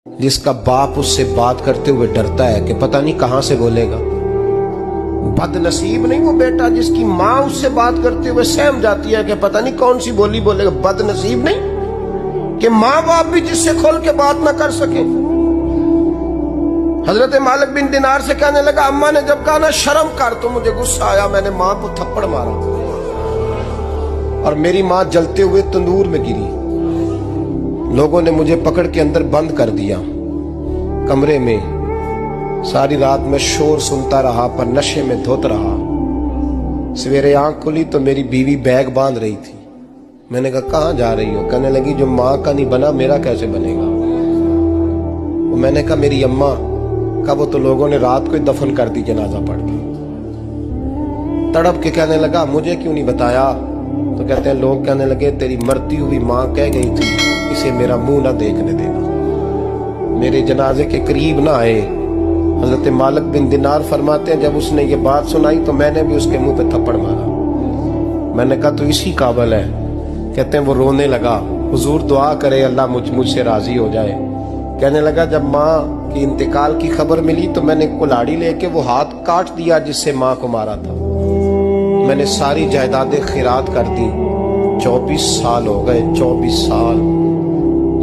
जिसका बाप उससे बात करते हुए डरता है कि पता नहीं कहां से बोलेगा। बदनसीब नहीं वो बेटा जिसकी माँ उससे बात करते हुए सहम जाती है कि पता नहीं कौन सी बोली बोलेगा। बदनसीब नहीं कि माँ बाप भी जिससे खोल के बात ना कर सके। हजरत मालिक बिन दिनार से कहने लगा, अम्मा ने जब कहा ना शर्म कर, तो मुझे गुस्सा आया, मैंने माँ को थप्पड़ मारा और मेरी माँ जलते हुए तंदूर में गिरी। लोगों ने मुझे पकड़ के अंदर बंद कर दिया कमरे में। सारी रात में शोर सुनता रहा पर नशे में धोत रहा। सवेरे आंख खुली तो मेरी बीवी बैग बांध रही थी। मैंने कहा कहाँ जा रही हो? कहने लगी जो माँ का नहीं बना मेरा कैसे बनेगा। वो मैंने कहा मेरी अम्मा का वो तो लोगों ने रात को ही दफन कर दी जनाजा पढ़ के। तड़प के कहने लगा मुझे क्यों नहीं बताया? तो कहते हैं लोग कहने लगे तेरी मरती हुई माँ कह गई थी इसे मेरा मुंह ना देखने देना। मेरे जनाजे के करीब ना आए। हजरत मालिक बिन दिनार फरमाते हैं जब उसने ये बात सुनाई तो मैंने भी उसके मुंह पे थप्पड़ मारा। मैंने कहा तो इसी काबिल है। कहते हैं वो रोने लगा, हुजूर दुआ करे अल्लाह मुझसे राजी हो जाए। कहने लगा जब माँ की इंतकाल की खबर मिली तो मैंने कुल्हाड़ी लेके वो हाथ काट दिया जिससे माँ को मारा था। मैंने सारी जायदादें खिरात कर दी। 24 साल हो गए, 24 साल।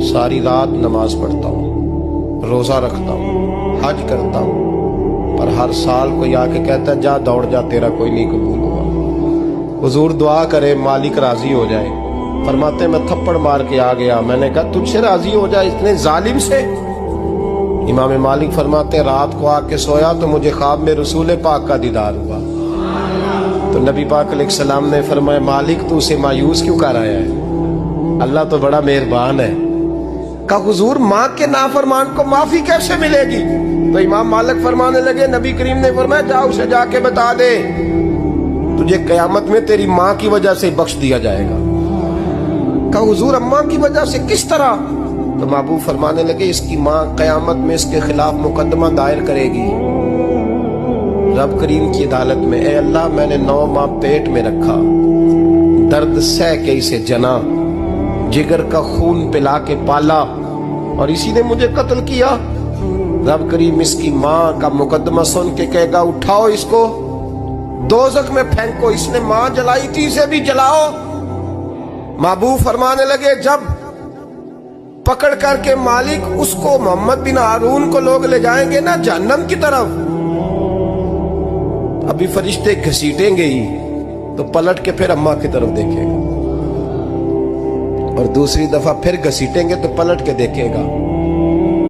सारी रात नमाज पढ़ता हूँ, रोजा रखता हूँ, हज करता हूँ, पर हर साल कोई आके कहता है जा दौड़ जा तेरा कोई नहीं कबूल हुआ। हुजूर दुआ करे मालिक राजी हो जाए। फरमाते मैं थप्पड़ मार के आ गया। मैंने कहा तुझसे राजी हो जाए इतने जालिम से? इमाम मालिक फरमाते रात को आके सोया तो मुझे ख्वाब में रसूल पाक का दीदार हुआ। तो नबी पाक अलैहिस्सलाम ने फरमाया मालिक तू उसे मायूस क्यों कर आया है? अल्लाह तो बड़ा मेहरबान है। कहा हुजूर माँ के नाफरमान को माफी कैसे मिलेगी? तो इमाम मालिक फरमाने लगे नबी करीम ने फरमाया जा उसे जाके बता दे तुझे कयामत में तेरी माँ की वजह से बख्श दिया जाएगा। कहा हुजूर अम्मा की वजह से किस तरह? तो महबूब फरमाने लगे इसकी माँ कयामत में इसके खिलाफ मुकदमा दायर करेगी रब करीम की अदालत में। ए अल्लाह मैंने 9 माह पेट में रखा, दर्द सह के इसे जना, जिगर का खून पिला के पाला और इसी ने मुझे कत्ल किया। रब करीम इसकी माँ का मुकदमा सुन के कहेगा उठाओ इसको दोज़ख में फेंको, इसने माँ जलाई थी इसे भी जलाओ। महबूब फरमाने लगे जब पकड़ करके मालिक उसको मोहम्मद बिन हारून को लोग ले जाएंगे ना जहन्नम की तरफ, अभी फरिश्ते घसीटेंगे ही तो पलट के फिर अम्मा की तरफ देखेगा और दूसरी दफा फिर घसीटेंगे तो पलट के देखेगा।